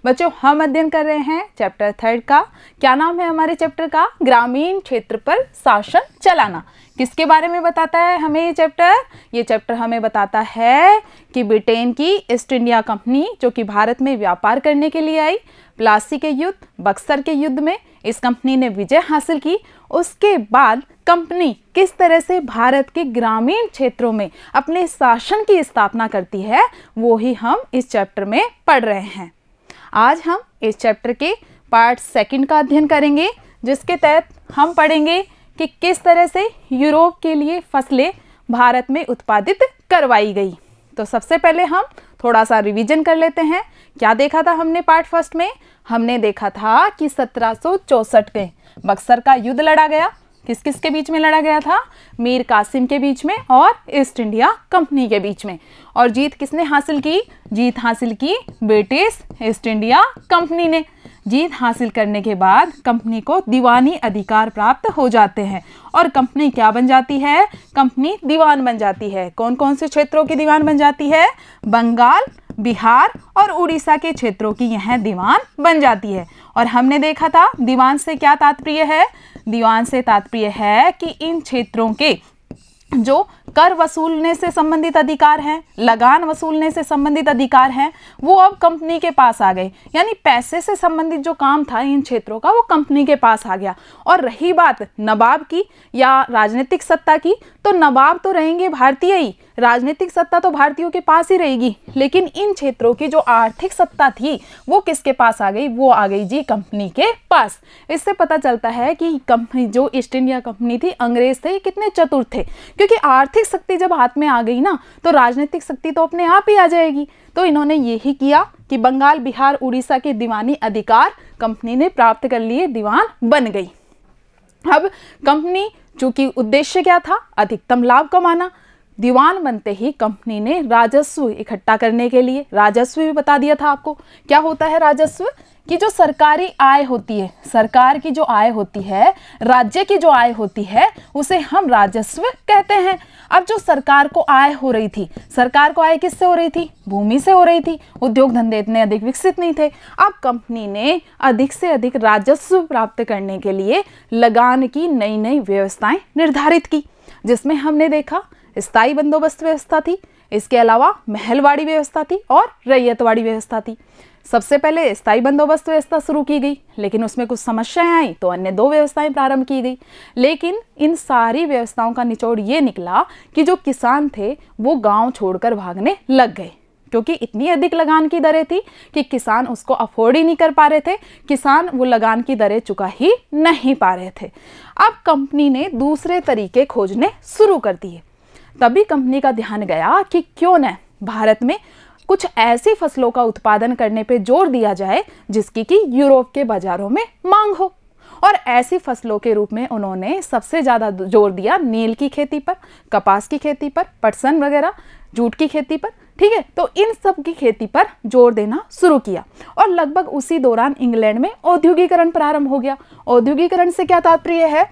बच्चों हम अध्ययन कर रहे हैं चैप्टर 3 का। क्या नाम है हमारे चैप्टर का? ग्रामीण क्षेत्र पर शासन चलाना। किसके बारे में बताता है हमें ये चैप्टर? ये चैप्टर हमें बताता है कि ब्रिटेन की ईस्ट इंडिया कंपनी जो कि भारत में व्यापार करने के लिए आई, प्लासी के युद्ध, बक्सर के युद्ध में इस कंपनी ने विजय हासिल की। उसके बाद कंपनी किस तरह से भारत के ग्रामीण क्षेत्रों में अपने शासन की स्थापना करती है, वो ही हम इस चैप्टर में पढ़ रहे हैं। आज हम इस चैप्टर के पार्ट 2 का अध्ययन करेंगे, जिसके तहत हम पढ़ेंगे कि किस तरह से यूरोप के लिए फसलें भारत में उत्पादित करवाई गई। तो सबसे पहले हम थोड़ा सा रिवीजन कर लेते हैं। क्या देखा था हमने पार्ट 1 में? हमने देखा था कि 1764 के बक्सर का युद्ध लड़ा गया। किस किस के बीच में लड़ा गया था? मीर कासिम के बीच में और ईस्ट इंडिया कंपनी के बीच में। और जीत किसने हासिल की? जीत हासिल की ब्रिटिश ईस्ट इंडिया कंपनी ने। जीत हासिल करने के बाद कंपनी को दीवानी अधिकार प्राप्त हो जाते हैं और कंपनी क्या बन जाती है? कंपनी दीवान बन जाती है। कौन कौन से क्षेत्रों की दीवान बन जाती है? बंगाल, बिहार और उड़ीसा के क्षेत्रों की यह दीवान बन जाती है। और हमने देखा था दीवान से क्या तात्पर्य है? दीवान से तात्पर्य है कि इन क्षेत्रों के जो कर वसूलने से संबंधित अधिकार हैं, लगान वसूलने से संबंधित अधिकार हैं, वो अब कंपनी के पास आ गए। यानी पैसे से संबंधित जो काम था इन क्षेत्रों का, वो कंपनी के पास आ गया। और रही बात नवाब की या राजनीतिक सत्ता की, तो नवाब तो रहेंगे भारतीय ही, राजनीतिक सत्ता तो भारतीयों के पास ही रहेगी। लेकिन इन क्षेत्रों की जो आर्थिक सत्ता थी वो किसके पास आ गई? वो आ गई जी कंपनी के पास। इससे पता चलता है कि कंपनी जो ईस्ट इंडिया कंपनी थी, अंग्रेज थे, कितने चतुर थे, क्योंकि आर्थिक शक्ति जब हाथ में आ गई ना, तो राजनीतिक शक्ति तो अपने आप ही आ जाएगी। तो इन्होंने यही किया कि बंगाल, बिहार, उड़ीसा के दीवानी अधिकार कंपनी ने प्राप्त कर लिए, दीवान बन गई। अब कंपनी चूंकि उद्देश्य क्या था? अधिकतम लाभ कमाना। दीवान बनते ही कंपनी ने राजस्व इकट्ठा करने के लिए, राजस्व भी बता दिया था आपको क्या होता है राजस्व, कि जो सरकारी आय होती है, सरकार की जो आय होती है, राज्य की जो आय होती है, उसे हम राजस्व कहते हैं। अब जो सरकार को आय हो रही थी, सरकार को आय किससे हो रही थी? भूमि से हो रही थी। उद्योग धंधे इतने अधिक विकसित नहीं थे। अब कंपनी ने अधिक से अधिक राजस्व प्राप्त करने के लिए लगान की नई नई व्यवस्थाएं निर्धारित की, जिसमें हमने देखा स्थायी बंदोबस्त व्यवस्था थी, इसके अलावा महलवाड़ी व्यवस्था थी और रैयतवाड़ी व्यवस्था थी। सबसे पहले स्थायी बंदोबस्त व्यवस्था शुरू की गई, लेकिन उसमें कुछ समस्याएं आई तो अन्य 2 व्यवस्थाएं प्रारंभ की गई। लेकिन इन सारी व्यवस्थाओं का निचोड़ ये निकला कि जो किसान थे वो गांव छोड़कर भागने लग गए, क्योंकि इतनी अधिक लगान की दरें थी कि किसान उसको अफोर्ड ही नहीं कर पा रहे थे। किसान वो लगान की दरें चुका ही नहीं पा रहे थे। अब कंपनी ने दूसरे तरीके खोजने शुरू कर दिए। तभी कंपनी का ध्यान गया कि क्यों न भारत में कुछ ऐसी फसलों का उत्पादन करने पे जोर दिया जाए जिसकी कि यूरोप के बाजारों में मांग हो। और ऐसी फसलों के रूप में उन्होंने सबसे ज़्यादा जोर दिया नील की खेती पर, कपास की खेती पर, पटसन वगैरह, जूट की खेती पर। ठीक है, तो इन सब की खेती पर जोर देना शुरू किया। और लगभग उसी दौरान इंग्लैंड में औद्योगिकरण प्रारंभ हो गया। औद्योगिकरण से क्या तात्पर्य है?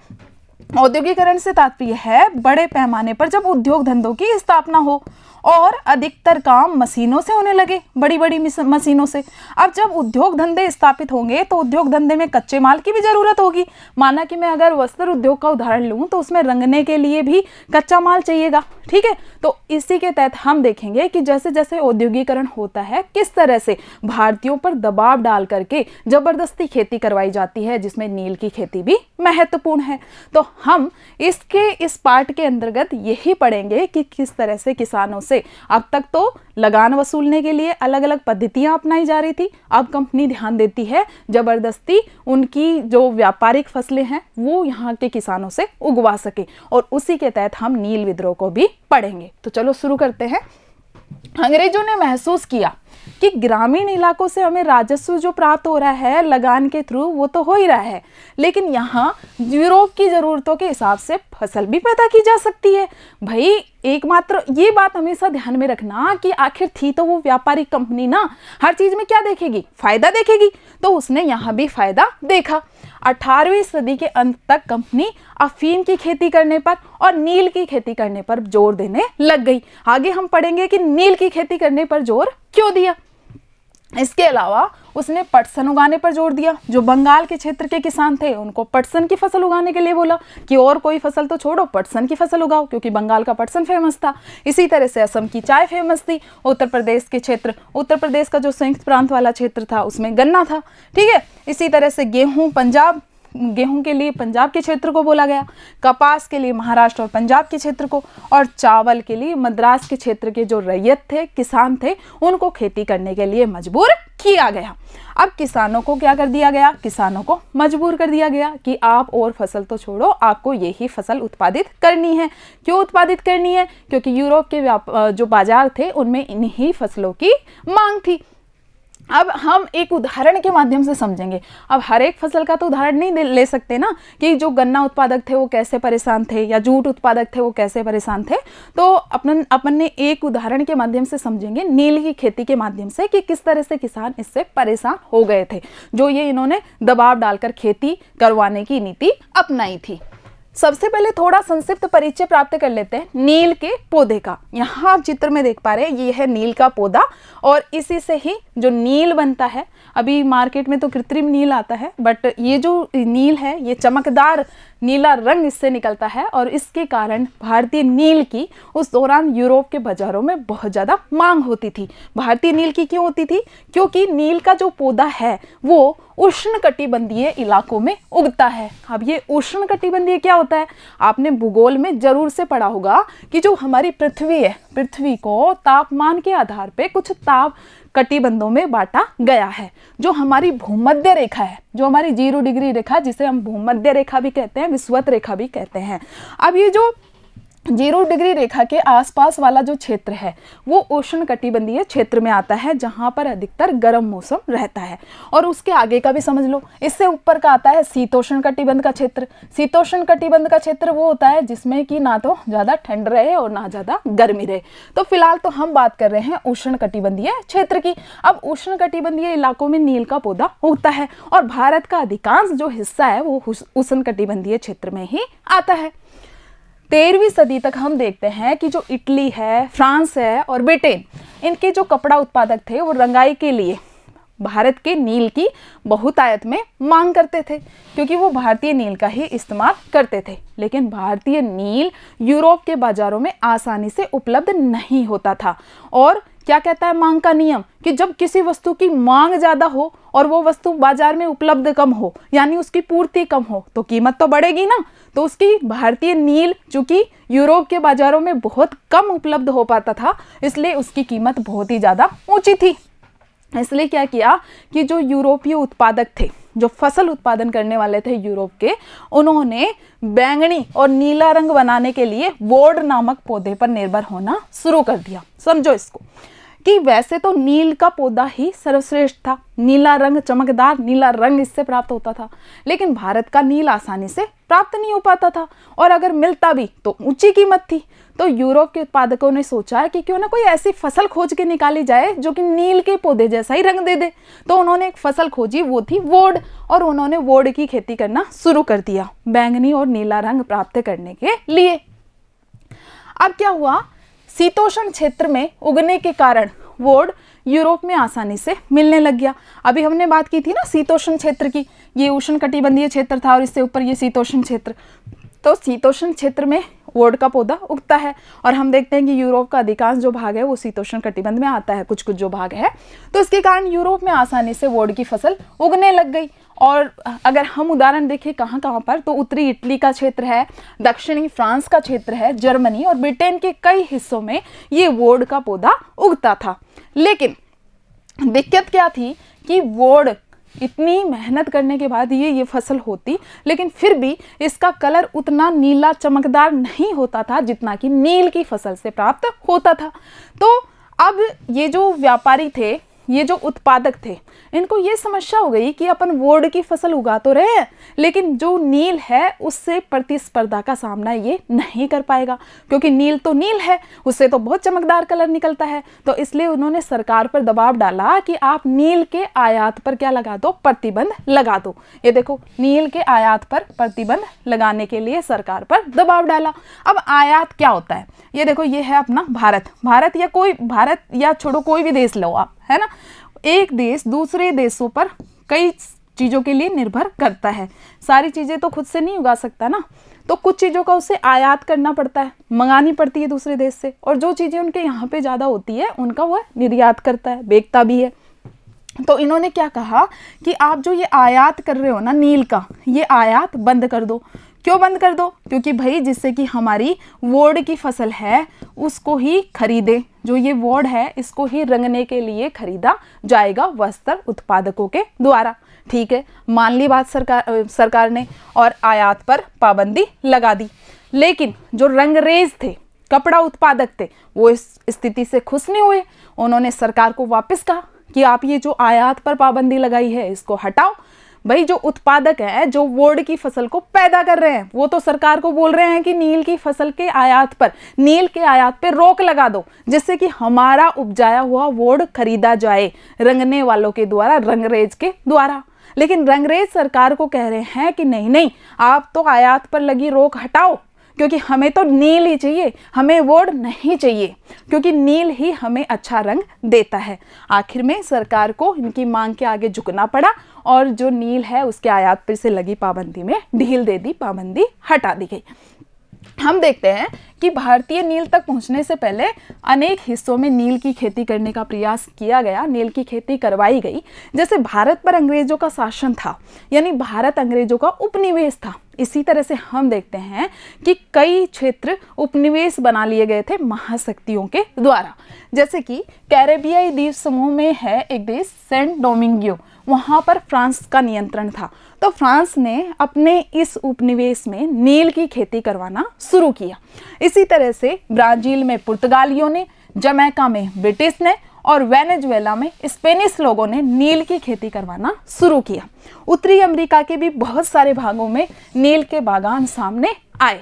औद्योगिकरण से तात्पर्य है बड़े पैमाने पर जब उद्योग धंधों की स्थापना हो और अधिकतर काम मशीनों से होने लगे, बड़ी बड़ी मशीनों से। अब जब उद्योग धंधे स्थापित होंगे तो उद्योग धंधे में कच्चे माल की भी जरूरत होगी। माना कि मैं अगर वस्त्र उद्योग का उदाहरण लूं तो उसमें रंगने के लिए भी कच्चा माल चाहिएगा। ठीक है, तो इसी के तहत हम देखेंगे कि जैसे जैसे औद्योगिकरण होता है किस तरह से भारतीयों पर दबाव डाल करके जबरदस्ती खेती करवाई जाती है, जिसमें नील की खेती भी महत्वपूर्ण है। तो हम इस पार्ट के अंतर्गत यही पढ़ेंगे कि किस तरह से किसानों से अब तक तो लगान वसूलने के लिए अलग अलग पद्धतियां अपनाई जा रही थी, अब कंपनी ध्यान देती है जबरदस्ती उनकी जो व्यापारिक फसलें हैं वो यहाँ के किसानों से उगवा सके। और उसी के तहत हम नील विद्रोह को भी पढ़ेंगे। तो चलो शुरू करते हैं। अंग्रेजों ने महसूस किया कि ग्रामीण इलाकों से हमें राजस्व जो प्राप्त हो रहा है लगान के थ्रू, वो तो हो ही रहा है, लेकिन यहाँ यूरोप की ज़रूरतों के हिसाब से फसल भी पैदा की जा सकती है। भाई एकमात्र ये बात हमेशा ध्यान में रखना कि आखिर थी तो वो व्यापारिक कंपनी ना, हर चीज़ में क्या देखेगी? फायदा देखेगी। तो उसने यहाँ भी फायदा देखा। 18वीं सदी के अंत तक कंपनी अफीम की खेती करने पर और नील की खेती करने पर जोर देने लग गई। आगे हम पढ़ेंगे कि नील की खेती करने पर जोर क्यों दिया। इसके अलावा उसने पटसन उगाने पर जोर दिया। जो बंगाल के क्षेत्र के किसान थे उनको पटसन की फसल उगाने के लिए बोला कि और कोई फसल तो छोड़ो, पटसन की फसल उगाओ, क्योंकि बंगाल का पटसन फेमस था। इसी तरह से असम की चाय फेमस थी। उत्तर प्रदेश के क्षेत्र, उत्तर प्रदेश का जो संयुक्त प्रांत वाला क्षेत्र था उसमें गन्ना था। ठीक है, इसी तरह से गेहूँ, गेहूं के लिए पंजाब के क्षेत्र को बोला गया, कपास के लिए महाराष्ट्र और पंजाब के क्षेत्र को, और चावल के लिए मद्रास के क्षेत्र के जो रैयत थे, किसान थे, उनको खेती करने के लिए मजबूर किया गया। अब किसानों को क्या कर दिया गया? किसानों को मजबूर कर दिया गया कि आप और फसल तो छोड़ो, आपको यही फसल उत्पादित करनी है। क्यों उत्पादित करनी है? क्योंकि यूरोप के जो बाजार थे उनमें इन्हीं फसलों की मांग थी। अब हम एक उदाहरण के माध्यम से समझेंगे। अब हर एक फसल का तो उदाहरण नहीं ले सकते ना, कि जो गन्ना उत्पादक थे वो कैसे परेशान थे या जूट उत्पादक थे वो कैसे परेशान थे। तो अपन ने एक उदाहरण के माध्यम से समझेंगे, नील की खेती के माध्यम से, कि किस तरह से किसान इससे परेशान हो गए थे, जो ये इन्होंने दबाव डालकर खेती करवाने की नीति अपनाई थी। सबसे पहले थोड़ा संक्षिप्त परिचय प्राप्त कर लेते हैं नील के पौधे का। यहाँ आप चित्र में देख पा रहे हैं, ये है नील का पौधा, और इसी से ही जो नील बनता है। अभी मार्केट में तो कृत्रिम नील आता है, बट ये जो नील है ये चमकदार नीला रंग इससे निकलता है, और इसके कारण भारतीय नील की उस दौरान यूरोप के बाजारों में बहुत ज़्यादा मांग होती थी। भारतीय नील की क्यों होती थी? क्योंकि नील का जो पौधा है वो उष्णकटिबंधीय इलाकों में उगता है। अब ये उष्णकटिबंधीय क्या होता है? आपने भूगोल में जरूर से पढ़ा होगा कि जो हमारी पृथ्वी है, पृथ्वी को तापमान के आधार पे कुछ ताप कटिबंधों में बांटा गया है। जो हमारी भूमध्य रेखा है, जो हमारी 0 डिग्री रेखा, जिसे हम भूमध्य रेखा भी कहते हैं, विषुवत रेखा भी कहते हैं। अब ये जो 0 डिग्री रेखा के आसपास वाला जो क्षेत्र है वो उष्णकटिबंधीय क्षेत्र में आता है, जहां पर अधिकतर गर्म मौसम रहता है। और उसके आगे का भी समझ लो, इससे ऊपर का आता है शीतोष्ण कटिबंध का क्षेत्र। शीतोष्ण कटिबंध का क्षेत्र वो होता है जिसमें कि ना तो ज़्यादा ठंड रहे और ना ज़्यादा गर्मी रहे। तो फिलहाल तो हम बात कर रहे हैं उष्णकटिबंधीय क्षेत्र की। अब उष्णकटिबंधीय इलाकों में नील का पौधा उगता है, और भारत का अधिकांश जो हिस्सा है वो उष्णकटिबंधीय क्षेत्र में ही आता है। 13वीं सदी तक हम देखते हैं कि जो इटली है, फ्रांस है और ब्रिटेन, इनके जो कपड़ा उत्पादक थे वो रंगाई के लिए भारत के नील की बहुतायत में मांग करते थे, क्योंकि वो भारतीय नील का ही इस्तेमाल करते थे। लेकिन भारतीय नील यूरोप के बाजारों में आसानी से उपलब्ध नहीं होता था। और क्या कहता है मांग का नियम, कि जब किसी वस्तु की मांग ज़्यादा हो और वो वस्तु बाजार में उपलब्ध कम हो, यानी उसकी पूर्ति कम हो, तो कीमत तो बढ़ेगी ना। तो उसकी भारतीय नील चूंकि यूरोप के बाजारों में बहुत कम उपलब्ध हो पाता था, इसलिए उसकी कीमत बहुत ही ज़्यादा ऊंची थी। इसलिए क्या किया कि जो यूरोपीय उत्पादक थे, जो फसल उत्पादन करने वाले थे यूरोप के, उन्होंने बैंगनी और नीला रंग बनाने के लिए वोड नामक पौधे पर निर्भर होना शुरू कर दिया। समझो इसको, कि वैसे तो नील का पौधा ही सर्वश्रेष्ठ था, नीला रंग, चमकदार नीला रंग इससे प्राप्त होता था, लेकिन भारत का नील आसानी से प्राप्त नहीं हो पाता था, और अगर मिलता भी तो ऊंची कीमत थी। तो यूरोप के उत्पादकों ने सोचा कि क्यों ना कोई ऐसी फसल खोज के निकाली जाए जो कि नील के पौधे जैसा ही रंग दे दे। तो उन्होंने एक फसल खोजी, वो थी वोड, और उन्होंने वोड की खेती करना शुरू कर दिया बैंगनी और नीला रंग प्राप्त करने के लिए। अब क्या हुआ, शीतोष्ण क्षेत्र में उगने के कारण वोड यूरोप में आसानी से मिलने लग गया। अभी हमने बात की थी ना शीतोष्ण क्षेत्र की, ये उष्णकटिबंधीय क्षेत्र था और इससे ऊपर ये शीतोष्ण क्षेत्र। तो शीतोष्ण क्षेत्र में वोड का पौधा उगता है, और हम देखते हैं कि यूरोप का अधिकांश जो भाग है वो शीतोष्ण कटिबंध में आता है, कुछ कुछ जो भाग है। तो इसके कारण यूरोप में आसानी से वोड की फसल उगने लग गई। और अगर हम उदाहरण देखें कहाँ कहाँ पर, तो उत्तरी इटली का क्षेत्र है, दक्षिणी फ्रांस का क्षेत्र है, जर्मनी और ब्रिटेन के कई हिस्सों में ये वोड का पौधा उगता था। लेकिन दिक्कत क्या थी कि वोड इतनी मेहनत करने के बाद ये फसल होती, लेकिन फिर भी इसका कलर उतना नीला चमकदार नहीं होता था जितना कि नील की फसल से प्राप्त होता था। तो अब ये जो व्यापारी थे, ये जो उत्पादक थे, इनको ये समस्या हो गई कि अपन वोड की फसल उगा तो रहे हैं, लेकिन जो नील है उससे प्रतिस्पर्धा का सामना ये नहीं कर पाएगा, क्योंकि नील तो नील है, उससे तो बहुत चमकदार कलर निकलता है। तो इसलिए उन्होंने सरकार पर दबाव डाला कि आप नील के आयात पर क्या लगा दो, प्रतिबंध लगा दो। ये देखो, नील के आयात पर प्रतिबंध लगाने के लिए सरकार पर दबाव डाला। अब आयात क्या होता है, ये देखो, ये है अपना भारत या छोड़ो कोई भी देश लो आप, है ना। एक देश दूसरे देशों पर कई चीज़ों के लिए निर्भर करता है। सारी चीज़ें तो खुद से नहीं उगा सकता ना, तो कुछ चीज़ों का उसे आयात करना पड़ता है, मंगानी पड़ती है दूसरे देश से, और जो चीज़ें उनके यहाँ पे ज़्यादा होती है उनका वह निर्यात करता है, बेचता भी है। तो इन्होंने क्या कहा कि आप जो ये आयात कर रहे हो ना नील का, ये आयात बंद कर दो। क्यों बंद कर दो? क्योंकि भाई जिससे कि हमारी वोड की फसल है उसको ही खरीदे, जो ये वोड है इसको ही रंगने के लिए खरीदा जाएगा वस्त्र उत्पादकों के द्वारा। ठीक है, मान ली बात सरकार ने और आयात पर पाबंदी लगा दी। लेकिन जो रंगरेज थे, कपड़ा उत्पादक थे, वो इस स्थिति से खुश नहीं हुए। उन्होंने सरकार को वापस कहा कि आप ये जो आयात पर पाबंदी लगाई है इसको हटाओ। भाई जो उत्पादक है, जो वोड की फसल को पैदा कर रहे हैं, वो तो सरकार को बोल रहे हैं कि नील की फसल के आयात पर, नील के आयात पर रोक लगा दो, जिससे कि हमारा उपजाया हुआ वोड खरीदा जाए रंगने वालों के द्वारा, रंगरेज के द्वारा। लेकिन रंगरेज सरकार को कह रहे हैं कि नहीं नहीं, आप तो आयात पर लगी रोक हटाओ, क्योंकि हमें तो नील ही चाहिए, हमें वोड नहीं चाहिए, क्योंकि नील ही हमें अच्छा रंग देता है। आखिर में सरकार को इनकी मांग के आगे झुकना पड़ा और जो नील है उसके आयात पर से लगी पाबंदी में ढील दे दी, पाबंदी हटा दी गई। हम देखते हैं कि भारतीय नील तक पहुंचने से पहले अनेक हिस्सों में नील की खेती करने का प्रयास किया गया, नील की खेती करवाई गई। जैसे भारत पर अंग्रेजों का शासन था, यानी भारत अंग्रेजों का उपनिवेश था, इसी तरह से हम देखते हैं कि कई क्षेत्र उपनिवेश बना लिए गए थे महाशक्तियों के द्वारा। जैसे कि कैरेबियाई द्वीप समूह में है एक देश सेंट डोमिंगो, वहाँ पर फ्रांस का नियंत्रण था। तो फ्रांस ने अपने इस उपनिवेश में नील की खेती करवाना शुरू किया। इसी तरह से ब्राज़ील में पुर्तगालियों ने, जमैका में ब्रिटिश ने और वेनेजुएला में स्पेनिश लोगों ने नील की खेती करवाना शुरू किया। उत्तरी अमेरिका के भी बहुत सारे भागों में नील के बागान सामने आए।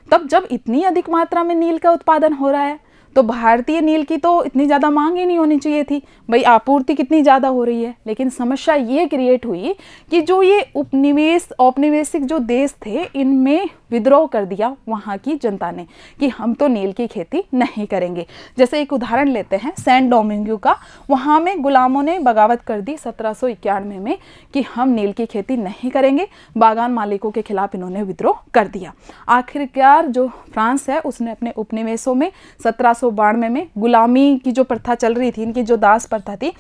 तब जब इतनी अधिक मात्रा में नील का उत्पादन हो रहा है तो भारतीय नील की तो इतनी ज़्यादा मांग ही नहीं होनी चाहिए थी, भाई आपूर्ति कितनी ज़्यादा हो रही है। लेकिन समस्या ये क्रिएट हुई कि जो ये औपनिवेशिक जो देश थे, इनमें विद्रोह कर दिया वहाँ की जनता ने कि हम तो नील की खेती नहीं करेंगे। जैसे एक उदाहरण लेते हैं सेंट डोमिंगो का, वहाँ में गुलामों ने बगावत कर दी 1791 में कि हम नील की खेती नहीं करेंगे। बागान मालिकों के खिलाफ इन्होंने विद्रोह कर दिया। आखिरकार जो फ्रांस है उसने अपने उपनिवेशों में 1792 में गुलामी की जो प्रथा चल रही थी, इनकी जो दास प्रथा थी,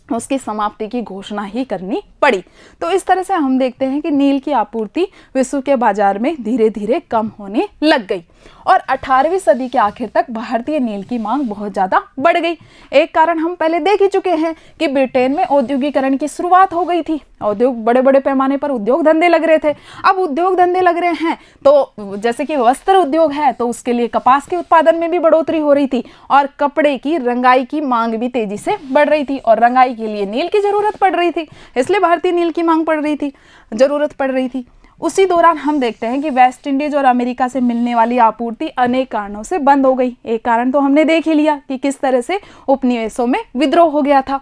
उसकी समाप्ति की घोषणा ही करनी पड़ी। तो इस तरह से हम देखते हैं कि नील की आपूर्ति विश्व के बाजार में धीरे धीरे कम होने लग गई और 18वीं सदी के आखिर तक भारतीय नील की मांग बहुत ज़्यादा बढ़ गई। एक कारण हम पहले देख ही चुके हैं कि ब्रिटेन में औद्योगिकरण की शुरुआत हो गई थी, उद्योग बड़े बड़े पैमाने पर उद्योग धंधे लग रहे थे। अब उद्योग धंधे लग रहे हैं तो जैसे कि वस्त्र उद्योग है तो उसके लिए कपास के उत्पादन में भी बढ़ोतरी हो रही थी और कपड़े की रंगाई की मांग भी तेजी से बढ़ रही थी और रंगाई के लिए नील की जरूरत पड़ रही थी, इसलिए भारतीय नील की मांग पड़ रही थी, जरूरत पड़ रही थी। उसी दौरान हम देखते हैं कि वेस्ट इंडीज और अमेरिका से मिलने वाली आपूर्ति अनेक कारणों से बंद हो गई। एक कारण तो हमने देख ही लिया कि किस तरह से उपनिवेशों में विद्रोह हो गया था।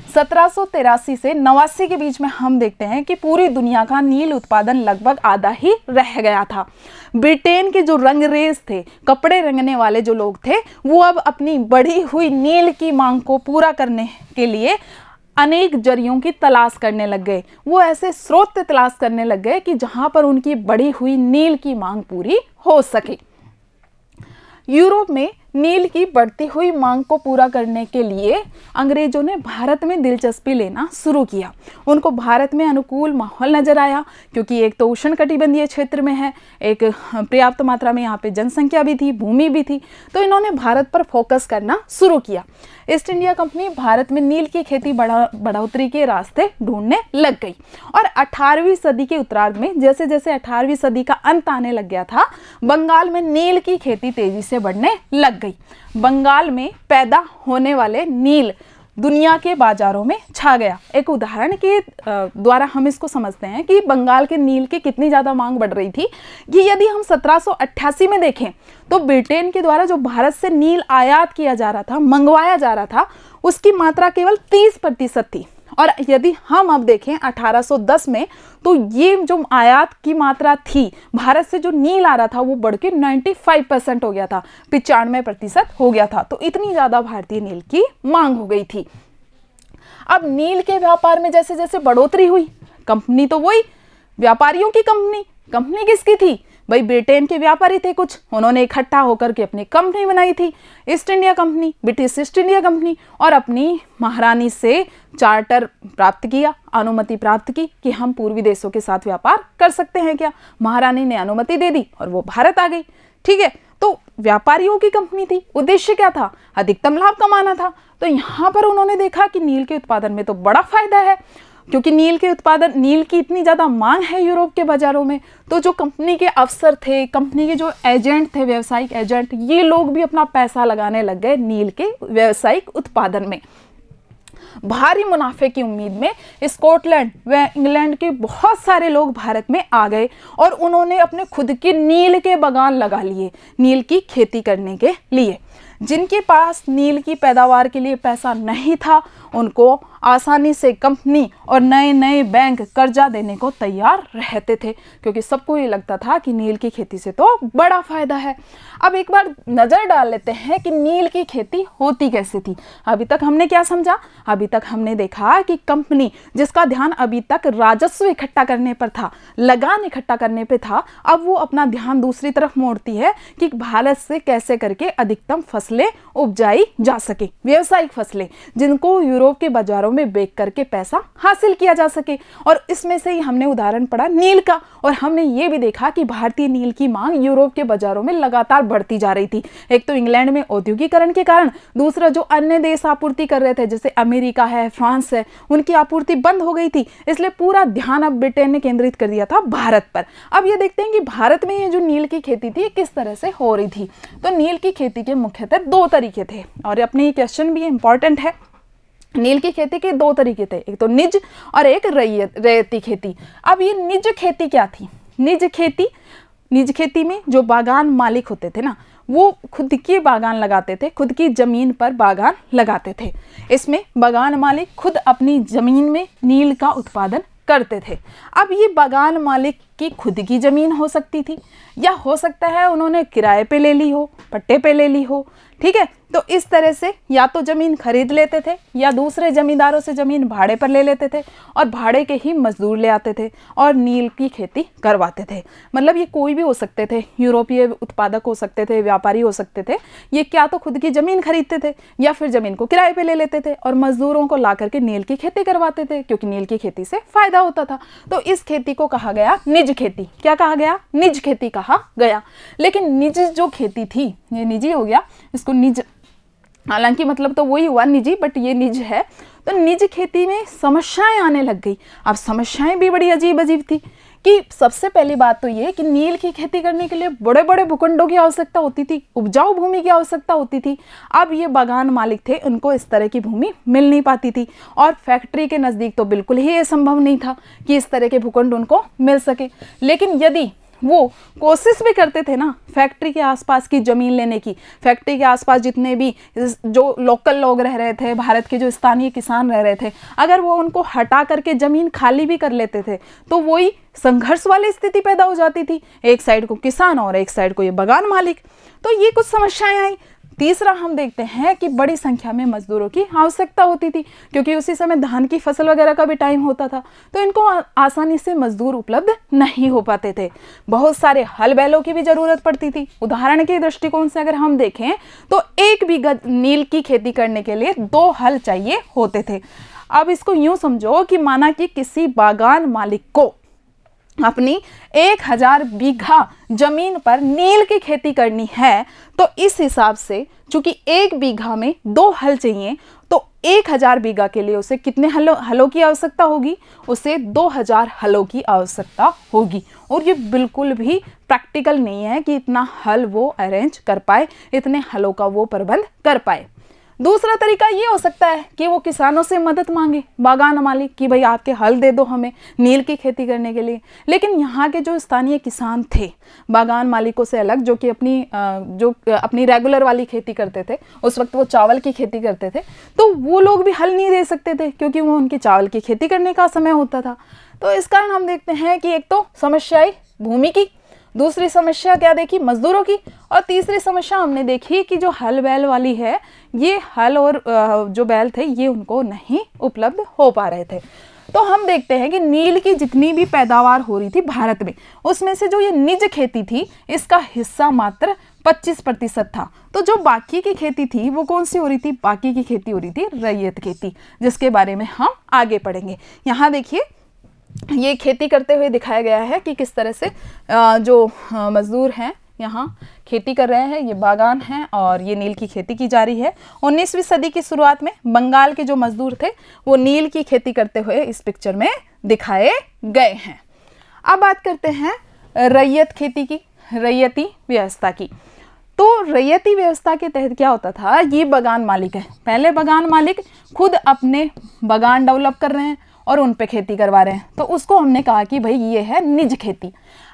1783 से 89 के बीच में हम देखते हैं कि पूरी दुनिया का नील उत्पादन लगभग आधा ही रह गया था। ब्रिटेन के जो रंगरेज थे, कपड़े रंगने वाले जो लोग थे, वो अब अपनी बढ़ी हुई नील की मांग को पूरा करने के लिए अनेक जरियों की तलाश करने लग गए। वो ऐसे स्रोत तलाश करने लग गए कि जहां पर उनकी बढ़ी हुई नील की मांग पूरी हो सके। यूरोप में नील की बढ़ती हुई मांग को पूरा करने के लिए अंग्रेजों ने भारत में दिलचस्पी लेना शुरू किया। उनको भारत में अनुकूल माहौल नजर आया क्योंकि एक तो उष्णकटिबंधीय क्षेत्र में है, एक पर्याप्त मात्रा में यहाँ पे जनसंख्या भी थी, भूमि भी थी, तो इन्होंने भारत पर फोकस करना शुरू किया। ईस्ट इंडिया कंपनी भारत में नील की खेती बढ़ोतरी के रास्ते ढूंढने लग गई और 18वीं सदी के उत्तरार्ध में जैसे जैसे 18वीं सदी का अंत आने लग गया था, बंगाल में नील की खेती तेजी से बढ़ने लग गई। बंगाल में पैदा होने वाले नील दुनिया के बाजारों में छा गया। एक उदाहरण के द्वारा हम इसको समझते हैं कि बंगाल के नील की कितनी ज़्यादा मांग बढ़ रही थी कि यदि हम 1788 में देखें तो ब्रिटेन के द्वारा जो भारत से नील आयात किया जा रहा था, मंगवाया जा रहा था, उसकी मात्रा केवल 30% थी। और यदि हम अब देखें 1810 में तो ये जो आयात की मात्रा थी, भारत से जो नील आ रहा था वो बढ़ के 95% हो गया था, 95% हो गया था। तो इतनी ज़्यादा भारतीय नील की मांग हो गई थी। अब नील के व्यापार में जैसे जैसे बढ़ोतरी हुई, कंपनी तो वही व्यापारियों की कंपनी, कंपनी किसकी थी भाई, ब्रिटेन के व्यापारी थे कुछ, उन्होंने इकट्ठा होकर के अपनी कंपनी बनाई थी, east India company, British east India company, और अपनी महारानी से चार्टर प्राप्त किया, अनुमति प्राप्त की कि हम पूर्वी देशों के साथ व्यापार कर सकते हैं क्या। महारानी ने अनुमति दे दी और वो भारत आ गई। ठीक है, तो व्यापारियों की कंपनी थी, उद्देश्य क्या था, अधिकतम लाभ कमाना था। तो यहाँ पर उन्होंने देखा कि नील के उत्पादन में तो बड़ा फायदा है, क्योंकि नील की इतनी ज़्यादा मांग है यूरोप के बाज़ारों में। तो जो कंपनी के अफसर थे, कंपनी के जो एजेंट थे, व्यावसायिक एजेंट, ये लोग भी अपना पैसा लगाने लग गए नील के व्यावसायिक उत्पादन में। भारी मुनाफे की उम्मीद में स्कॉटलैंड व इंग्लैंड के बहुत सारे लोग भारत में आ गए और उन्होंने अपने खुद के नील के बागान लगा लिए, नील की खेती करने के लिए। जिनके पास नील की पैदावार के लिए पैसा नहीं था, उनको आसानी से कंपनी और नए नए बैंक कर्जा देने को तैयार रहते थे, क्योंकि सबको ये लगता था कि नील की खेती से तो बड़ा फायदा है। अब एक बार नज़र डाल लेते हैं कि नील की खेती होती कैसे थी। अभी तक हमने क्या समझा, अभी तक हमने देखा कि कंपनी जिसका ध्यान अभी तक राजस्व इकट्ठा करने पर था, लगान इकट्ठा करने पे था, अब वो अपना ध्यान दूसरी तरफ मोड़ती है कि भारत से कैसे करके अधिकतम फसलें उपजाई जा सके, व्यावसायिक फसलें जिनको यूरोप के बाजारों में बेच करके पैसा हासिल किया जा सके। और इसमें से ही हमने उदाहरण पढ़ा नील का, और हमने ये भी देखा कि भारतीय नील की मांग यूरोप के बाजारों में लगातार बढ़ती जा रही थी। एक तो इंग्लैंड में औद्योगिकरण के कारण, दूसरा जो अन्य देश आपूर्ति कर रहे थे जैसे अमेरिका है, फ्रांस है, उनकी आपूर्ति बंद हो गई थी, इसलिए पूरा ध्यान अब ब्रिटेन ने केंद्रित कर दिया था भारत पर। अब ये देखते हैं कि भारत में ये जो नील की खेती थी किस तरह से हो रही थी। तो नील की खेती के मुख्यतः दो तरीके थे, और अपने ये क्वेश्चन भी इंपॉर्टेंट है। नील की खेती के दो तरीके थे, एक तो निज और एक रैयती खेती। अब ये निज खेती क्या थी, निज खेती में जो बागान मालिक होते थे ना, वो खुद के बागान लगाते थे, खुद की जमीन पर बागान लगाते थे। इसमें बागान मालिक खुद अपनी जमीन में नील का उत्पादन करते थे। अब ये बागान मालिक की खुद की ज़मीन हो सकती थी, या हो सकता है उन्होंने किराए पे ले ली हो, पट्टे पे ले ली हो। ठीक है, तो इस तरह से या तो ज़मीन खरीद लेते थे या दूसरे ज़मींदारों से ज़मीन भाड़े पर ले लेते थे, और भाड़े के ही मजदूर ले आते थे और नील की खेती करवाते थे। मतलब ये कोई भी हो सकते थे, यूरोपीय उत्पादक हो सकते थे, व्यापारी हो सकते थे। ये क्या तो खुद की ज़मीन खरीदते थे या फिर ज़मीन को किराए पे ले लेते थे और मजदूरों को ला करके नील की खेती करवाते थे, क्योंकि नील की खेती से फ़ायदा होता था। तो इस खेती को कहा गया निज खेती। क्या कहा गया, निज खेती कहा गया। लेकिन निज जो खेती थी, ये निजी हो गया, इसको निज, हालांकि मतलब तो वही हुआ निजी, बट ये निज है। तो निज खेती में समस्याएं आने लग गई। अब समस्याएं भी बड़ी अजीब अजीब थी कि सबसे पहली बात तो ये कि नील की खेती करने के लिए बड़े बड़े भूखंडों की आवश्यकता होती थी, उपजाऊ भूमि की आवश्यकता होती थी। अब ये बागान मालिक थे, उनको इस तरह की भूमि मिल नहीं पाती थी, और फैक्ट्री के नज़दीक तो बिल्कुल ही ये संभव नहीं था कि इस तरह के भूखंड उनको मिल सके। लेकिन यदि वो कोशिश भी करते थे ना फैक्ट्री के आसपास की ज़मीन लेने की, फैक्ट्री के आसपास जितने भी जो लोकल लोग रह रहे थे, भारत के जो स्थानीय किसान रह रहे थे, अगर वो उनको हटा करके ज़मीन खाली भी कर लेते थे तो वही संघर्ष वाली स्थिति पैदा हो जाती थी, एक साइड को किसान और एक साइड को ये बागान मालिक। तो ये कुछ समस्याएं आई। तीसरा हम देखते हैं कि बड़ी संख्या में मजदूरों की आवश्यकता होती थी, क्योंकि उसी समय धान की फसल वगैरह का भी टाइम होता था, तो इनको आसानी से मजदूर उपलब्ध नहीं हो पाते थे। बहुत सारे हल बैलों की भी ज़रूरत पड़ती थी। उदाहरण के दृष्टिकोण से अगर हम देखें तो 1 बीघा नील की खेती करने के लिए 2 हल चाहिए होते थे। अब इसको यूँ समझो कि माना कि किसी बागान मालिक को अपनी 1000 बीघा जमीन पर नील की खेती करनी है, तो इस हिसाब से चूंकि 1 बीघा में 2 हल चाहिए, तो 1000 बीघा के लिए उसे कितने हलों की आवश्यकता होगी, उसे 2000 हलों की आवश्यकता होगी। और ये बिल्कुल भी प्रैक्टिकल नहीं है कि इतना हल वो अरेंज कर पाए, इतने हलों का वो प्रबंध कर पाए। दूसरा तरीका ये हो सकता है कि वो किसानों से मदद मांगे, बागान मालिक, कि भाई आपके हल दे दो हमें नील की खेती करने के लिए। लेकिन यहाँ के जो स्थानीय किसान थे, बागान मालिकों से अलग, जो कि अपनी रेगुलर वाली खेती करते थे, उस वक्त वो चावल की खेती करते थे, तो वो लोग भी हल नहीं दे सकते थे, क्योंकि वो उनकी चावल की खेती करने का समय होता था। तो इस कारण हम देखते हैं कि एक तो समस्याएं भूमि की, दूसरी समस्या क्या देखी, मजदूरों की। और तीसरी समस्या हमने देखी कि जो हल बैल वाली है, ये हल और जो बैल थे ये उनको नहीं उपलब्ध हो पा रहे थे। तो हम देखते हैं कि नील की जितनी भी पैदावार हो रही थी भारत में, उसमें से जो ये निज खेती थी इसका हिस्सा मात्र 25% था। तो जो बाकी की खेती थी वो कौन सी हो रही थी, बाकी की खेती हो रही थी रैयत खेती, जिसके बारे में हम आगे पढ़ेंगे। यहाँ देखिए ये खेती करते हुए दिखाया गया है कि किस तरह से जो मजदूर हैं यहाँ खेती कर रहे हैं। ये बागान हैं और ये नील की खेती की जा रही है। 19वीं सदी की शुरुआत में बंगाल के जो मजदूर थे वो नील की खेती करते हुए इस पिक्चर में दिखाए गए हैं। अब बात करते हैं रैयत खेती की, रैयती व्यवस्था की। तो रैयती व्यवस्था के तहत क्या होता था, ये बागान मालिक है, पहले बागान मालिक खुद अपने बागान डेवलप कर रहे हैं और उन पे खेती करवा रहे हैं, तो उसको हमने कहा कि भाई ये है निज खेती।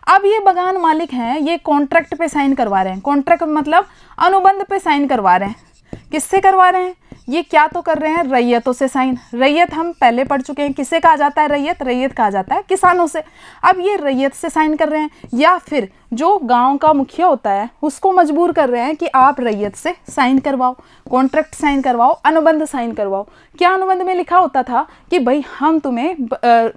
अब ये बागान मालिक हैं, ये कॉन्ट्रैक्ट पे साइन करवा रहे हैं। कॉन्ट्रैक्ट मतलब अनुबंध पे साइन करवा रहे हैं। किससे करवा रहे हैं, ये क्या तो कर रहे हैं रैयतों से साइन। रैयत हम पहले पढ़ चुके हैं, किसे कहा जाता है रैयत, रैयत कहा जाता है किसानों से। अब ये रैयत से साइन कर रहे हैं, या फिर जो गांव का मुखिया होता है उसको मजबूर कर रहे हैं कि आप रैयत से साइन करवाओ, कॉन्ट्रैक्ट साइन करवाओ, अनुबंध साइन करवाओ। क्या अनुबंध में लिखा होता था कि भाई हम तुम्हें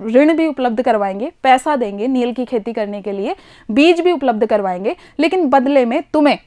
ऋण भी उपलब्ध करवाएंगे, पैसा देंगे नील की खेती करने के लिए, बीज भी उपलब्ध करवाएंगे, लेकिन बदले में तुम्हें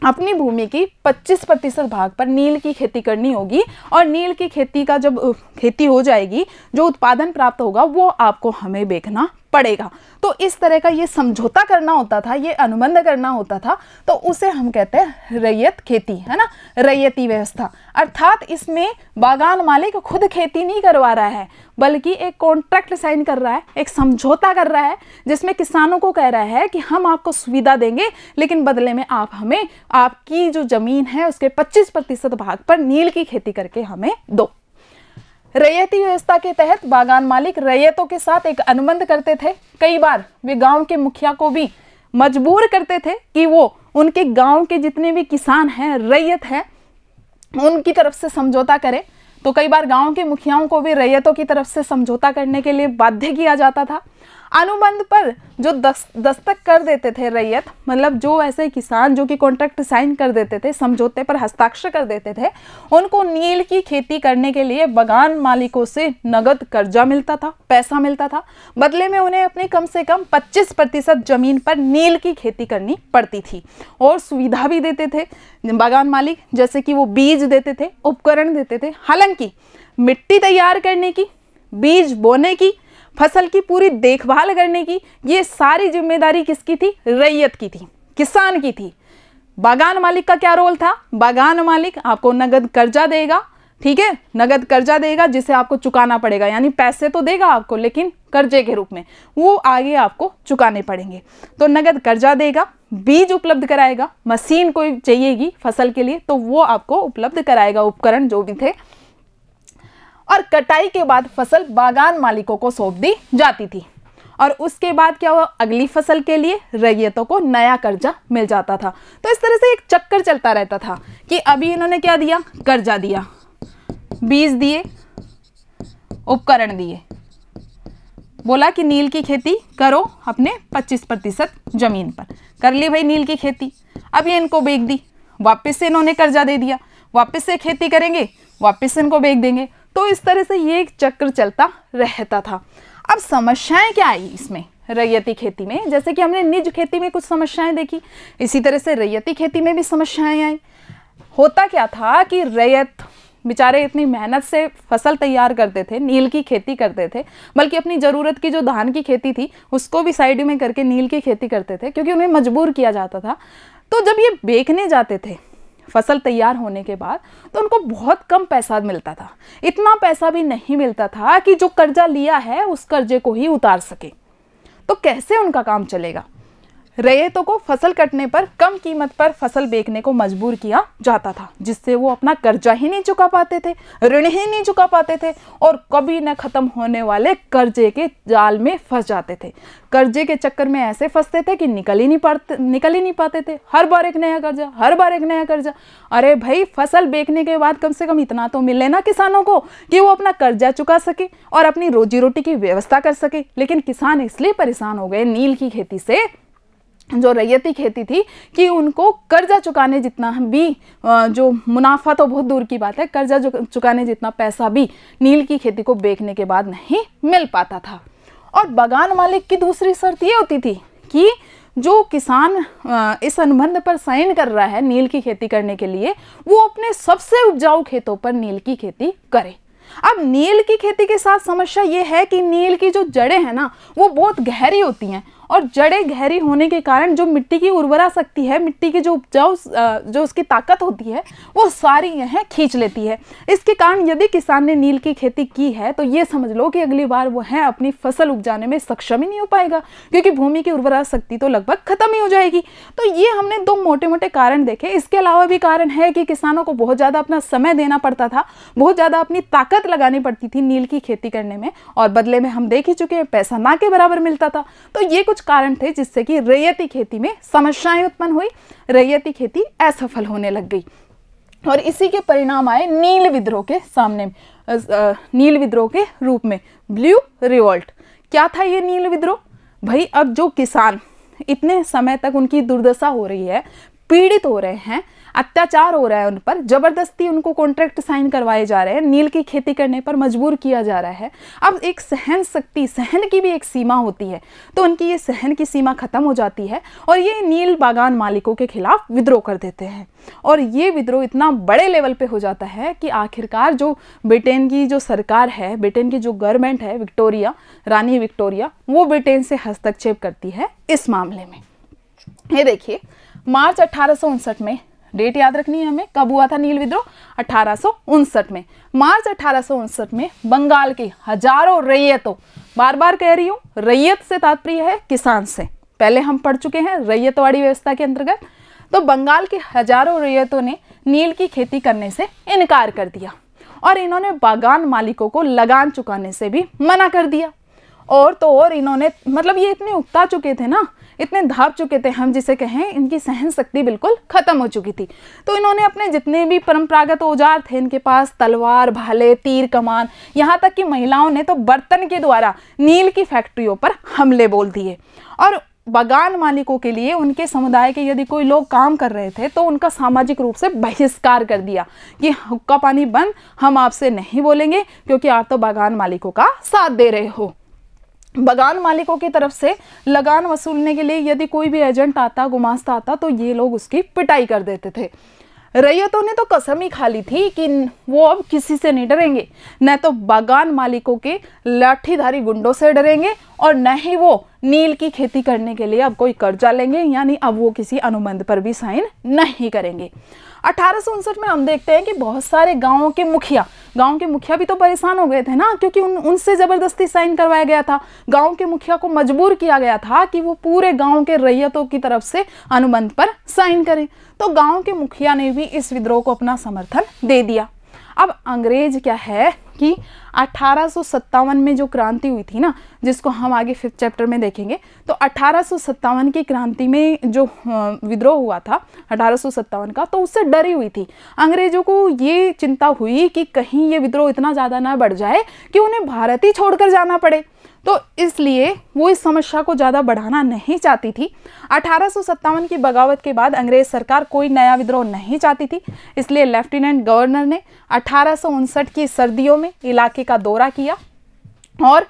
अपनी भूमि की 25% भाग पर नील की खेती करनी होगी, और नील की खेती का जब खेती हो जाएगी, जो उत्पादन प्राप्त होगा वो आपको हमें बेचना पड़ेगा। तो इस तरह का ये समझौता करना होता था, ये अनुबंध करना होता था, तो उसे हम कहते हैं रैयत खेती, है ना, रैयती व्यवस्था। अर्थात इसमें बागान मालिक खुद खेती नहीं करवा रहा है, बल्कि एक कॉन्ट्रैक्ट साइन कर रहा है, एक समझौता कर रहा है, जिसमें किसानों को कह रहा है कि हम आपको सुविधा देंगे, लेकिन बदले में आप हमें आपकी जो जमीन है उसके 25% भाग पर नील की खेती करके हमें दो। रैयती व्यवस्था के तहत बागान मालिक रैयतों के साथ एक अनुबंध करते थे। कई बार वे गांव के मुखिया को भी मजबूर करते थे कि वो उनके गांव के जितने भी किसान हैं, रैयत हैं, उनकी तरफ से समझौता करें। तो कई बार गांव के मुखियाओं को भी रैयतों की तरफ से समझौता करने के लिए बाध्य किया जाता था। अनुबंध पर जो दस्तक कर देते थे रैयत, मतलब जो ऐसे किसान जो कि कॉन्ट्रैक्ट साइन कर देते थे, समझौते पर हस्ताक्षर कर देते थे, उनको नील की खेती करने के लिए बागान मालिकों से नगद कर्जा मिलता था, पैसा मिलता था। बदले में उन्हें अपनी कम से कम 25% जमीन पर नील की खेती करनी पड़ती थी, और सुविधा भी देते थे बागान मालिक, जैसे कि वो बीज देते थे, उपकरण देते थे। हालांकि मिट्टी तैयार करने की, बीज बोने की, फसल की पूरी देखभाल करने की, ये सारी जिम्मेदारी किसकी थी, रैयत की थी, किसान की थी। बागान मालिक का क्या रोल था, बागान मालिक आपको नगद कर्जा देगा, ठीक है, नगद कर्जा देगा जिसे आपको चुकाना पड़ेगा, यानी पैसे तो देगा आपको लेकिन कर्जे के रूप में, वो आगे आपको चुकाने पड़ेंगे। तो नगद कर्जा देगा, बीज उपलब्ध कराएगा, मशीन कोई चाहिएगी फसल के लिए तो वो आपको उपलब्ध कराएगा, उपकरण जो भी थे, और कटाई के बाद फसल बागान मालिकों को सौंप दी जाती थी। और उसके बाद क्या हुआ, अगली फसल के लिए रैयतों को नया कर्जा मिल जाता था। तो इस तरह से एक चक्कर चलता रहता था कि अभी इन्होंने क्या दिया, कर्जा दिया, बीज दिए, उपकरण दिए, बोला कि नील की खेती करो अपने 25% जमीन पर, कर ली भाई नील की खेती। अब ये इनको बेच दी, वापस से इन्होंने कर्जा दे दिया, वापस से खेती करेंगे, वापस से इनको बेच देंगे। तो इस तरह से ये एक चक्र चलता रहता था। अब समस्याएं क्या आई इसमें रैयती खेती में, जैसे कि हमने निज खेती में कुछ समस्याएं देखी, इसी तरह से रैयती खेती में भी समस्याएं आई। होता क्या था कि रैयत बेचारे इतनी मेहनत से फसल तैयार करते थे, नील की खेती करते थे, बल्कि अपनी ज़रूरत की जो धान की खेती थी उसको भी साइड में करके नील की खेती करते थे, क्योंकि उन्हें मजबूर किया जाता था। तो जब ये बेचने जाते थे फसल तैयार होने के बाद, तो उनको बहुत कम पैसा मिलता था, इतना पैसा भी नहीं मिलता था कि जो कर्जा लिया है उस कर्जे को ही उतार सके। तो कैसे उनका काम चलेगा, रैयतों को फसल कटने पर कम कीमत पर फसल बेचने को मजबूर किया जाता था, जिससे वो अपना कर्जा ही नहीं चुका पाते थे, ऋण ही नहीं चुका पाते थे, और कभी न खत्म होने वाले कर्जे के जाल में फंस जाते थे। कर्जे के चक्कर में ऐसे फंसते थे कि निकल ही नहीं पाते थे। हर बार एक नया कर्जा, हर बार एक नया कर्जा। अरे भाई, फसल बेचने के बाद कम से कम इतना तो मिले ना किसानों को कि वो अपना कर्जा चुका सके और अपनी रोजी रोटी की व्यवस्था कर सके। लेकिन किसान इसलिए परेशान हो गए नील की खेती से जो रैयती खेती थी कि उनको कर्जा चुकाने जितना भी जो मुनाफा तो बहुत दूर की बात है, कर्जा चुकाने जितना पैसा भी नील की खेती को बेचने के बाद नहीं मिल पाता था। और बागान मालिक की दूसरी शर्त ये होती थी कि जो किसान इस अनुबंध पर साइन कर रहा है नील की खेती करने के लिए, वो अपने सबसे उपजाऊ खेतों पर नील की खेती करे। अब नील की खेती के साथ समस्या ये है कि नील की जो जड़ें हैं ना वो बहुत गहरी होती हैं, और जड़ें गहरी होने के कारण जो मिट्टी की उर्वरा शक्ति है, मिट्टी की जो उपजाऊ जो उसकी ताकत होती है वो सारी यह खींच लेती है। इसके कारण यदि किसान ने नील की खेती की है तो ये समझ लो कि अगली बार वो है अपनी फसल उपजाने में सक्षम ही नहीं हो पाएगा, क्योंकि भूमि की उर्वरा शक्ति तो लगभग खत्म ही हो जाएगी। तो ये हमने दो मोटे मोटे कारण देखे। इसके अलावा भी कारण है कि किसानों को बहुत ज़्यादा अपना समय देना पड़ता था, बहुत ज़्यादा अपनी ताकत लगानी पड़ती थी नील की खेती करने में, और बदले में हम देख ही चुके हैं पैसा ना के बराबर मिलता था। तो ये कुछ कारण थे जिससे कि रैयती खेती में समस्याएं उत्पन्न हुई, रैयती खेती असफल होने लग गई, और इसी के परिणाम आए नील विद्रोह के सामने, नील विद्रोह के रूप में ब्लू रिवोल्ट। क्या था ये नील विद्रोह? भाई अब जो किसान इतने समय तक उनकी दुर्दशा हो रही है, पीड़ित हो रहे हैं, अत्याचार हो रहा है उन पर, जबरदस्ती उनको कॉन्ट्रैक्ट साइन करवाए जा रहे हैं, नील की खेती करने पर मजबूर किया जा रहा है। अब एक सहन शक्ति, सहन की भी एक सीमा होती है, तो उनकी ये सहन की सीमा खत्म हो जाती है और ये नील बागान मालिकों के खिलाफ विद्रोह कर देते हैं। और ये विद्रोह इतना बड़े लेवल पे हो जाता है कि आखिरकार जो ब्रिटेन की जो सरकार है, ब्रिटेन की जो गवर्नमेंट है, विक्टोरिया, रानी विक्टोरिया, वो ब्रिटेन से हस्तक्षेप करती है इस मामले में। ये देखिए, मार्च 1859 में, डेट याद रखनी है हमें, कब हुआ था नील विद्रोह? 1859 में। मार्च 1859 में बंगाल की हजारों रैयतों, बार बार कह रही हूँ, रैयत से तात्पर्य है किसान से, पहले हम पढ़ चुके हैं रैयतवाड़ी व्यवस्था के अंतर्गत। तो बंगाल के हजारों रैयतों ने नील की खेती करने से इनकार कर दिया, और इन्होंने बागान मालिकों को लगान चुकाने से भी मना कर दिया। और तो और इन्होंने, मतलब ये इतने उकता चुके थे ना, इतने धाप चुके थे, हम जिसे कहें इनकी सहन शक्ति बिल्कुल खत्म हो चुकी थी। तो इन्होंने अपने जितने भी परंपरागत औजार थे इनके पास, तलवार, भाले, तीर, कमान, यहाँ तक कि महिलाओं ने तो बर्तन के द्वारा नील की फैक्ट्रियों पर हमले बोल दिए। और बागान मालिकों के लिए उनके समुदाय के यदि कोई लोग काम कर रहे थे तो उनका सामाजिक रूप से बहिष्कार कर दिया कि हुक्का पानी बंद, हम आपसे नहीं बोलेंगे क्योंकि आप तो बागान मालिकों का साथ दे रहे हो। बागान मालिकों की तरफ से लगान वसूलने के लिए यदि कोई भी एजेंट आता, गुमास्ता आता, तो ये लोग उसकी पिटाई कर देते थे। रैयतों ने तो कसम ही खा ली थी कि वो अब किसी से नहीं डरेंगे, न तो बागान मालिकों के लाठीधारी गुंडों से डरेंगे और न ही वो नील की खेती करने के लिए अब कोई कर्जा लेंगे, यानी अब वो किसी अनुबंध पर भी साइन नहीं करेंगे। 1859 में हम देखते हैं कि बहुत सारे गांवों के मुखिया भी तो परेशान हो गए थे ना, क्योंकि उनसे ज़बरदस्ती साइन करवाया गया था। गांव के मुखिया को मजबूर किया गया था कि वो पूरे गांव के रैयतों की तरफ से अनुबंध पर साइन करें। तो गांव के मुखिया ने भी इस विद्रोह को अपना समर्थन दे दिया। अब अंग्रेज क्या है कि 1857 में जो क्रांति हुई थी ना, जिसको हम आगे 5th चैप्टर में देखेंगे, तो 1857 की क्रांति में जो विद्रोह हुआ था 1857 का, तो उससे डरी हुई थी। अंग्रेजों को ये चिंता हुई कि कहीं ये विद्रोह इतना ज़्यादा ना बढ़ जाए कि उन्हें भारत ही छोड़कर जाना पड़े, तो इसलिए वो इस समस्या को ज़्यादा बढ़ाना नहीं चाहती थी। 1857 की बगावत के बाद अंग्रेज सरकार कोई नया विद्रोह नहीं चाहती थी, इसलिए लेफ्टिनेंट गवर्नर ने 1859 की सर्दियों में इलाके का दौरा किया और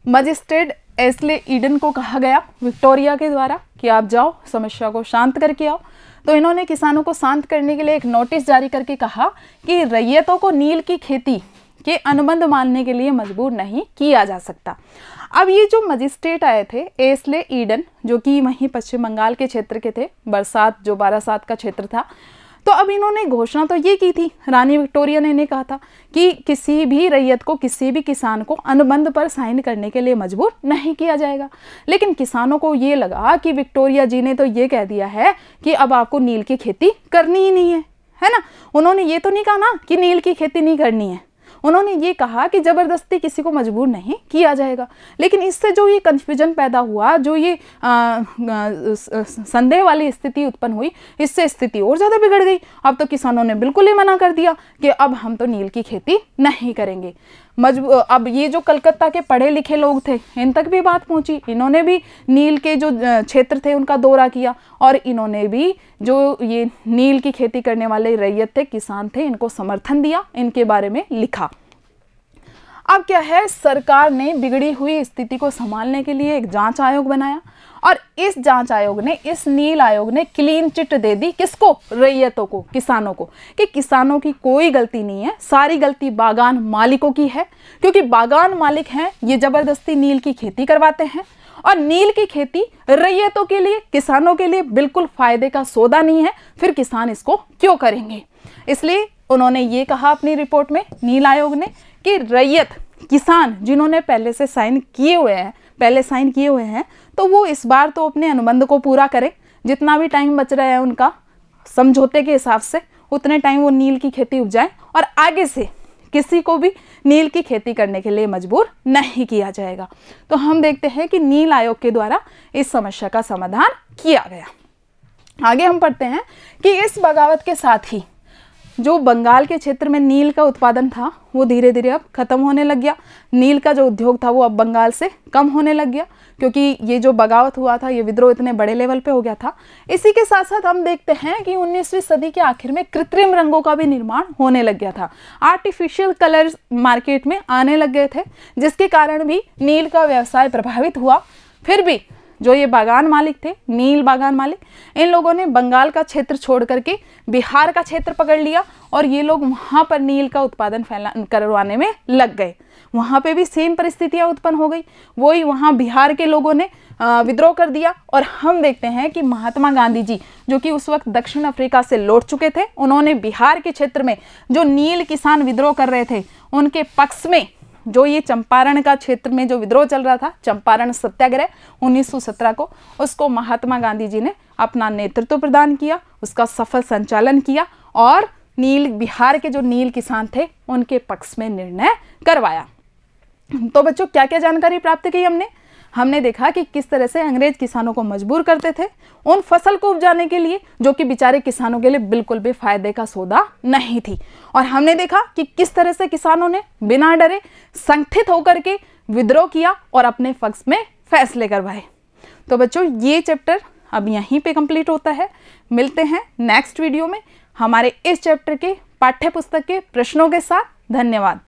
मजिस्ट्रेट एस्ले ईडन को कहा गया विक्टोरिया के द्वारा कि आप जाओ समस्या को शांत करके आओ। तो इन्होंने किसानों को शांत करने के लिए एक नोटिस जारी करके कहा कि रैयतों को नील की खेती के अनुबंध मानने के लिए मजबूर नहीं किया जा सकता। अब ये जो मजिस्ट्रेट आए थे एस्ले ईडन, जो कि वहीं पश्चिम बंगाल के क्षेत्र के थे, बरसात जो बारासात का क्षेत्र था, तो अब इन्होंने घोषणा तो ये की थी, रानी विक्टोरिया ने इन्हें कहा था कि किसी भी रैयत को, किसी भी किसान को अनुबंध पर साइन करने के लिए मजबूर नहीं किया जाएगा। लेकिन किसानों को ये लगा कि विक्टोरिया जी ने तो ये कह दिया है कि अब आपको नील की खेती करनी ही नहीं है ना। उन्होंने ये तो नहीं कहा ना कि नील की खेती नहीं करनी है, उन्होंने ये कहा कि ज़बरदस्ती किसी को मजबूर नहीं किया जाएगा। लेकिन इससे जो ये कन्फ्यूजन पैदा हुआ, जो ये संदेह वाली स्थिति उत्पन्न हुई, इससे स्थिति और ज़्यादा बिगड़ गई। अब तो किसानों ने बिल्कुल ही मना कर दिया कि अब हम तो नील की खेती नहीं करेंगे। अब ये जो कलकत्ता के पढ़े लिखे लोग थे, इन तक भी बात पहुंची। इन्होंने भी नील के जो क्षेत्र थे उनका दौरा किया, और इन्होंने भी जो ये नील की खेती करने वाले रैयत थे, किसान थे, इनको समर्थन दिया, इनके बारे में लिखा। अब क्या है, सरकार ने बिगड़ी हुई स्थिति को संभालने के लिए एक जांच आयोग बनाया, और इस जांच आयोग ने, इस नील आयोग ने क्लीन चिट दे दी किसको? रैयतों को, किसानों को, कि किसानों की कोई गलती नहीं है, सारी गलती बागान मालिकों की है, क्योंकि बागान मालिक हैं ये जबरदस्ती नील की खेती करवाते हैं, और नील की खेती रैयतों के लिए, किसानों के लिए बिल्कुल फायदे का सौदा नहीं है, फिर किसान इसको क्यों करेंगे। इसलिए उन्होंने ये कहा अपनी रिपोर्ट में, नील आयोग ने, कि रैयत, किसान जिन्होंने पहले साइन किए हुए हैं, तो वो इस बार तो अपने अनुबंध को पूरा करें, जितना भी टाइम बच रहा है उनका समझौते के हिसाब से, उतने टाइम वो नील की खेती उपजाएं, और आगे से किसी को भी नील की खेती करने के लिए मजबूर नहीं किया जाएगा। तो हम देखते हैं कि नील आयोग के द्वारा इस समस्या का समाधान किया गया। आगे हम पढ़ते हैं कि इस बगावत के साथ ही जो बंगाल के क्षेत्र में नील का उत्पादन था वो धीरे धीरे अब खत्म होने लग गया। नील का जो उद्योग था वो अब बंगाल से कम होने लग गया, क्योंकि ये जो बगावत हुआ था, ये विद्रोह इतने बड़े लेवल पे हो गया था। इसी के साथ साथ हम देखते हैं कि 19वीं सदी के आखिर में कृत्रिम रंगों का भी निर्माण होने लग गया था। आर्टिफिशियल कलर्स मार्केट में आने लग गए थे, जिसके कारण भी नील का व्यवसाय प्रभावित हुआ। फिर भी जो ये बागान मालिक थे, नील बागान मालिक, इन लोगों ने बंगाल का क्षेत्र छोड़ करके बिहार का क्षेत्र पकड़ लिया, और ये लोग वहाँ पर नील का उत्पादन करवाने में लग गए। वहाँ पे भी सेम परिस्थितियाँ उत्पन्न हो गई, वही वहाँ बिहार के लोगों ने विद्रोह कर दिया। और हम देखते हैं कि महात्मा गांधी जी, जो कि उस वक्त दक्षिण अफ्रीका से लौट चुके थे, उन्होंने बिहार के क्षेत्र में जो नील किसान विद्रोह कर रहे थे उनके पक्ष में, जो ये चंपारण का क्षेत्र में जो विद्रोह चल रहा था, चंपारण सत्याग्रह 1917 को, उसको महात्मा गांधी जी ने अपना नेतृत्व प्रदान किया, उसका सफल संचालन किया, और बिहार के जो नील किसान थे उनके पक्ष में निर्णय करवाया। तो बच्चों, क्या क्या जानकारी प्राप्त की हमने देखा कि किस तरह से अंग्रेज किसानों को मजबूर करते थे उन फसल को उपजाने के लिए, जो कि बेचारे किसानों के लिए बिल्कुल भी फायदे का सौदा नहीं थी। और हमने देखा कि किस तरह से किसानों ने बिना डरे संगठित होकर के विद्रोह किया और अपने पक्ष में फैसले करवाए। तो बच्चों, ये चैप्टर अब यहीं पे कंप्लीट होता है। मिलते हैं नेक्स्ट वीडियो में हमारे इस चैप्टर के पाठ्य पुस्तक के प्रश्नों के साथ। धन्यवाद।